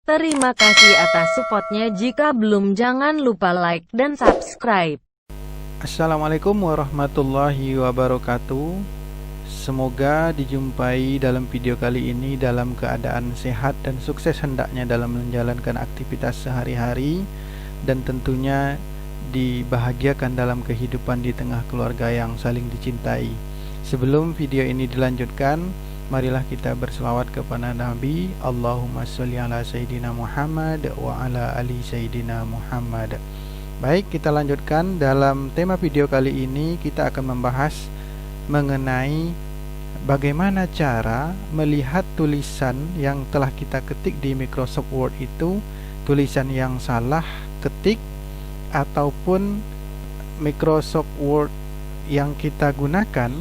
Terima kasih atas supportnya. Jika belum, jangan lupa like dan subscribe. Assalamualaikum warahmatullahi wabarakatuh. Semoga dijumpai dalam video kali ini dalam keadaan sehat dan sukses hendaknya dalam menjalankan aktivitas sehari-hari, dan tentunya dibahagiakan dalam kehidupan di tengah keluarga yang saling dicintai. Sebelum video ini dilanjutkan, marilah kita berselawat kepada Nabi. Allahumma sholli ala Sayyidina Muhammad wa ala ali Sayyidina Muhammad. Baik, kita lanjutkan. Dalam tema video kali ini kita akan membahas mengenai bagaimana cara melihat tulisan yang telah kita ketik di Microsoft Word itu tulisan yang salah ketik, ataupun Microsoft Word yang kita gunakan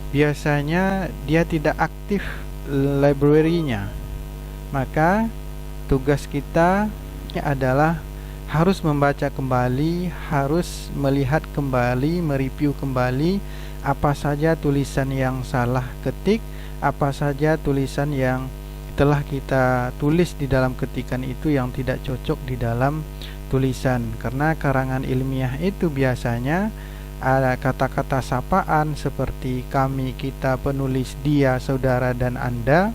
biasanya dia tidak aktif library-nya. Maka tugas kita adalah harus membaca kembali, harus melihat kembali, mereview kembali apa saja tulisan yang salah ketik, apa saja tulisan yang telah kita tulis di dalam ketikan itu yang tidak cocok di dalam tulisan. Karena karangan ilmiah itu biasanya ada kata-kata sapaan seperti kami, kita, penulis, dia, saudara, dan Anda,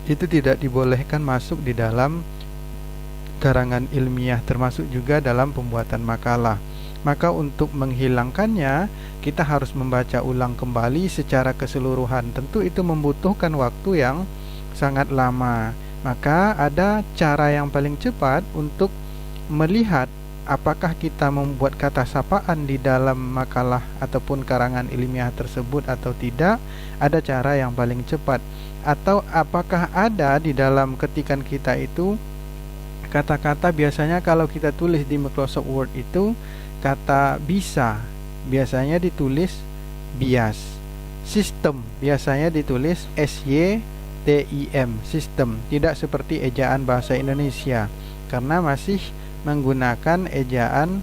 itu tidak dibolehkan masuk di dalam karangan ilmiah, termasuk juga dalam pembuatan makalah. Maka untuk menghilangkannya, kita harus membaca ulang kembali secara keseluruhan. Tentu itu membutuhkan waktu yang sangat lama. Maka ada cara yang paling cepat untuk melihat apakah kita membuat kata sapaan di dalam makalah ataupun karangan ilmiah tersebut atau tidak. Ada cara yang paling cepat. Atau apakah ada di dalam ketikan kita itu kata-kata, biasanya kalau kita tulis di Microsoft Word itu kata bisa biasanya ditulis bias, sistem biasanya ditulis SYTIM, sistem, tidak seperti ejaan bahasa Indonesia karena masih menggunakan ejaan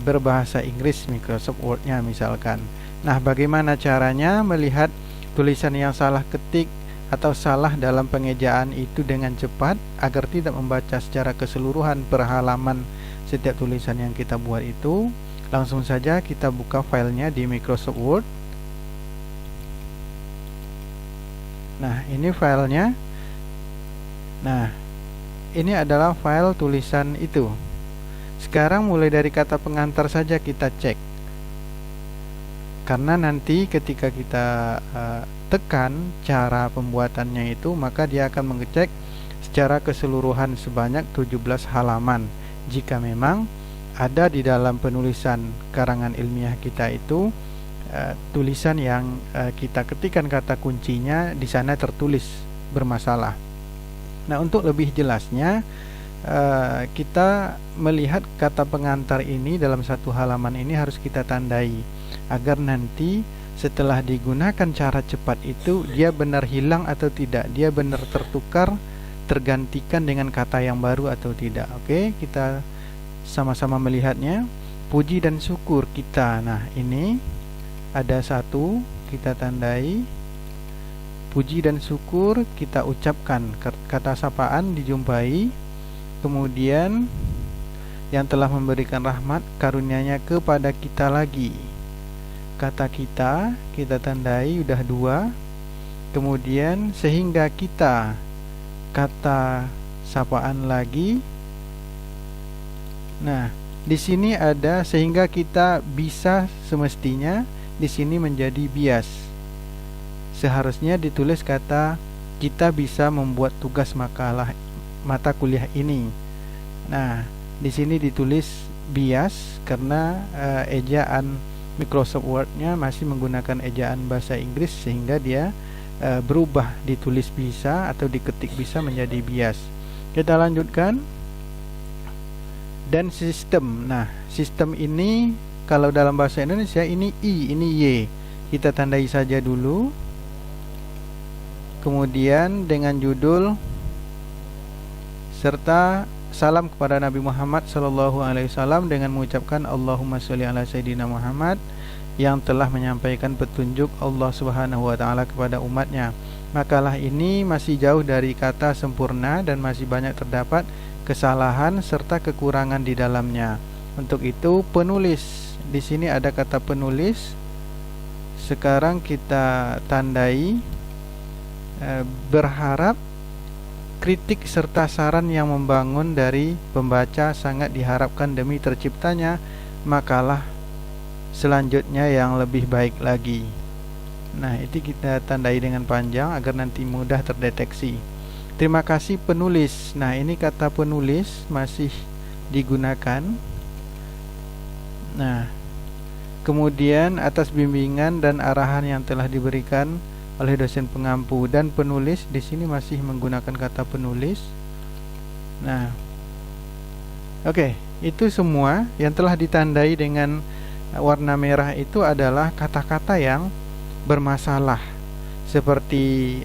berbahasa Inggris Microsoft Word-nya misalkan. Nah, bagaimana caranya melihat tulisan yang salah ketik atau salah dalam pengejaan itu dengan cepat agar tidak membaca secara keseluruhan per halaman setiap tulisan yang kita buat itu? Langsung saja kita buka filenya di Microsoft Word. Nah, ini filenya. Nah, ini adalah file tulisan itu. Sekarang mulai dari kata pengantar saja kita cek, karena nanti ketika kita tekan cara pembuatannya itu, maka dia akan mengecek secara keseluruhan sebanyak 17 halaman. Jika memang ada di dalam penulisan karangan ilmiah kita itu tulisan yang kita ketikkan kata kuncinya di sana tertulis bermasalah. Nah, untuk lebih jelasnya kita melihat kata pengantar ini dalam satu halaman ini harus kita tandai agar nanti setelah digunakan cara cepat itu dia benar hilang atau tidak, dia benar tertukar, tergantikan dengan kata yang baru atau tidak. Oke, kita sama-sama melihatnya. Puji dan syukur kita. Nah, ini ada satu, kita tandai. Puji dan syukur kita ucapkan, kata sapaan dijumpai. Kemudian yang telah memberikan rahmat karunia-Nya kepada kita lagi. Kata kita tandai, udah dua. Kemudian sehingga kita, kata sapaan lagi. Nah, di sini ada sehingga kita bisa, semestinya di sini menjadi bias. Seharusnya ditulis kata kita bisa membuat tugas makalah mata kuliah ini. Nah, di sini ditulis bias karena ejaan Microsoft Word-nya masih menggunakan ejaan bahasa Inggris sehingga dia berubah, ditulis bisa atau diketik bisa menjadi bias. Kita lanjutkan. Dan sistem. Nah, sistem ini kalau dalam bahasa Indonesia ini I, ini Y. Kita tandai saja dulu. Kemudian dengan judul serta salam kepada Nabi Muhammad SAW dengan mengucapkan Allahumma sholli ala Sayyidina Muhammad yang telah menyampaikan petunjuk Allah Subhanahu wa taala kepada umatnya. Makalah ini masih jauh dari kata sempurna dan masih banyak terdapat kesalahan serta kekurangan di dalamnya. Untuk itu penulis, di sini ada kata penulis. Sekarang kita tandai berharap kritik serta saran yang membangun dari pembaca sangat diharapkan demi terciptanya makalah selanjutnya yang lebih baik lagi. Nah, itu kita tandai dengan panjang agar nanti mudah terdeteksi. Terima kasih penulis. Nah, ini kata penulis masih digunakan. Nah, kemudian atas bimbingan dan arahan yang telah diberikan oleh dosen pengampu, dan penulis di sini masih menggunakan kata penulis. Nah, oke, itu semua yang telah ditandai dengan warna merah itu adalah kata-kata yang bermasalah, seperti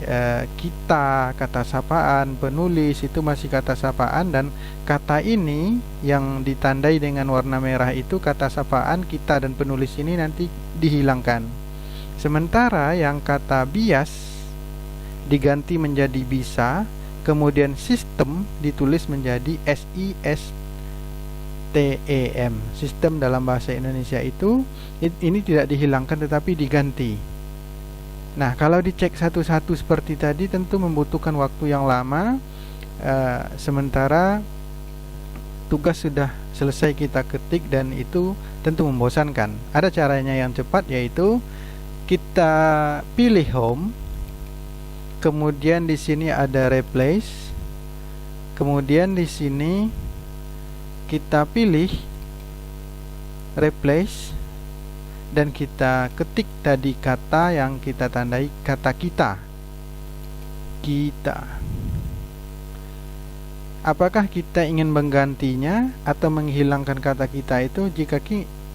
kita, kata sapaan, penulis itu masih kata sapaan, dan kata ini yang ditandai dengan warna merah itu kata sapaan, kita dan penulis ini nanti dihilangkan. Sementara yang kata bias diganti menjadi bisa, kemudian sistem ditulis menjadi SISTEM. Sistem dalam bahasa Indonesia itu ini tidak dihilangkan tetapi diganti. Nah, kalau dicek satu-satu seperti tadi tentu membutuhkan waktu yang lama, sementara tugas sudah selesai kita ketik dan itu tentu membosankan. Ada caranya yang cepat, yaitu kita pilih home, kemudian di sini ada replace, kemudian di sini kita pilih replace, dan kita ketik tadi kata yang kita tandai, kata kita. Apakah kita ingin menggantinya atau menghilangkan kata kita itu? Jika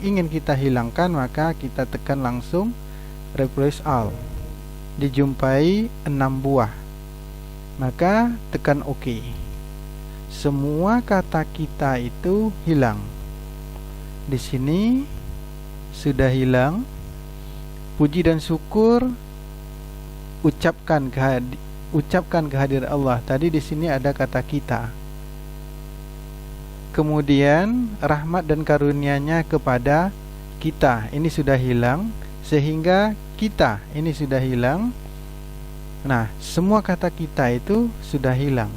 ingin kita hilangkan, maka kita tekan langsung replace all. Dijumpai 6 buah. Maka tekan OK. Semua kata kita itu hilang. Di sini sudah hilang. Puji dan syukur ucapkan kehadiran Allah. Tadi di sini ada kata kita. Kemudian rahmat dan karunia-Nya kepada kita. Ini sudah hilang, sehingga kita ini sudah hilang. Nah, semua kata kita itu sudah hilang.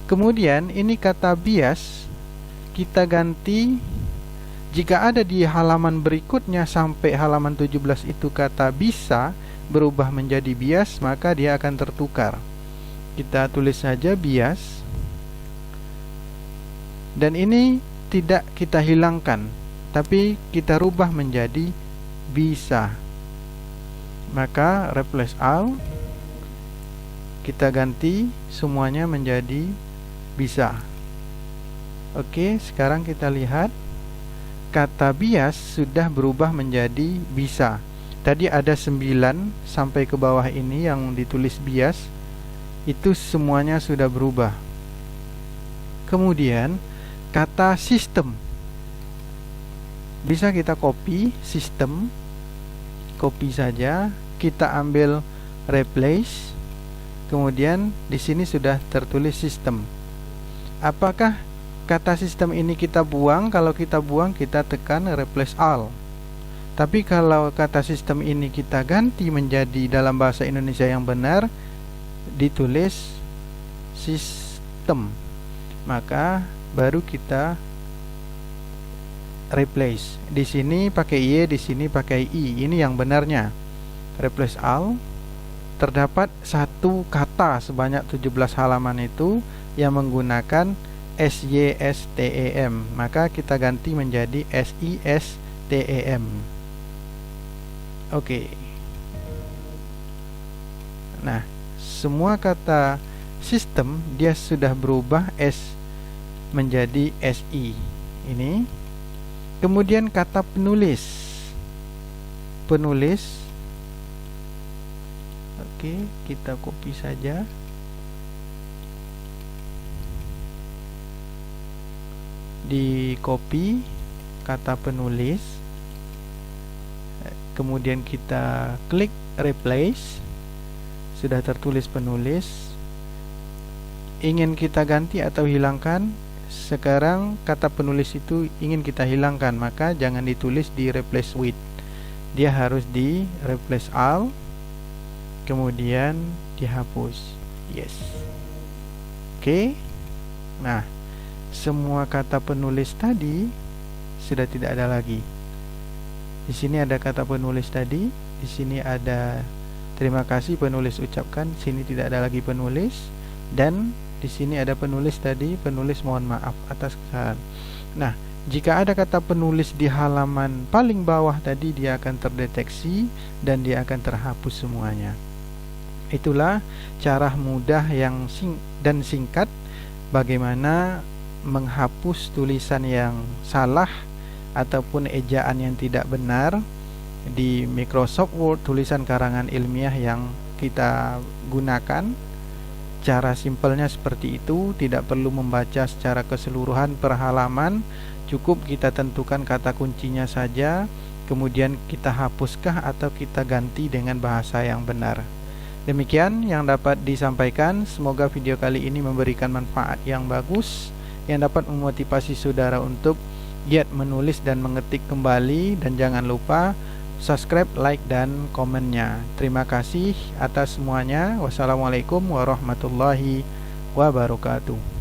Kemudian ini kata bias kita ganti. Jika ada di halaman berikutnya sampai halaman 17 itu kata bisa berubah menjadi bias, maka dia akan tertukar. Kita tulis saja bias, dan ini tidak kita hilangkan, tapi kita rubah menjadi bisa. Maka replace all, kita ganti semuanya menjadi bisa. Oke, sekarang kita lihat kata bias sudah berubah menjadi bisa. Tadi ada 9 sampai ke bawah ini yang ditulis bias, itu semuanya sudah berubah. Kemudian kata sistem bisa kita copy, sistem, copy saja, kita ambil replace, kemudian di sini sudah tertulis sistem. Apakah kata sistem ini kita buang? Kalau kita buang, kita tekan replace all. Tapi kalau kata sistem ini kita ganti menjadi dalam bahasa Indonesia yang benar, ditulis sistem, maka baru kita replace. Di sini pakai y, di sini pakai i. Ini yang benarnya. Replace all. Terdapat satu kata sebanyak 17 halaman itu yang menggunakan SYSTEM, maka kita ganti menjadi SISTEM. Oke. Nah, semua kata sistem dia sudah berubah S menjadi SI. Ini. Kemudian kata penulis. Penulis. Oke, kita copy saja. Di copy kata penulis, kemudian kita klik replace. sudah tertulis penulis. Ingin kita ganti atau hilangkan. Sekarang kata penulis itu ingin kita hilangkan, maka jangan ditulis di replace with, dia harus di replace all, kemudian dihapus. Yes. Oke. Nah, semua kata penulis tadi sudah tidak ada lagi. Di sini ada kata penulis tadi, di sini ada terima kasih penulis ucapkan, sini tidak ada lagi penulis, dan di sini ada penulis tadi, penulis mohon maaf atas kesalahan. Nah, jika ada kata penulis di halaman paling bawah tadi, dia akan terdeteksi dan dia akan terhapus semuanya. Itulah cara mudah yang singkat bagaimana menghapus tulisan yang salah ataupun ejaan yang tidak benar di Microsoft Word, tulisan karangan ilmiah yang kita gunakan. Cara simpelnya seperti itu, tidak perlu membaca secara keseluruhan per halaman, cukup kita tentukan kata kuncinya saja, kemudian kita hapuskah atau kita ganti dengan bahasa yang benar. Demikian yang dapat disampaikan. Semoga video kali ini memberikan manfaat yang bagus, yang dapat memotivasi saudara untuk giat menulis dan mengetik kembali. Dan jangan lupa subscribe, like, dan komennya. Terima kasih atas semuanya. Wassalamualaikum warahmatullahi wabarakatuh.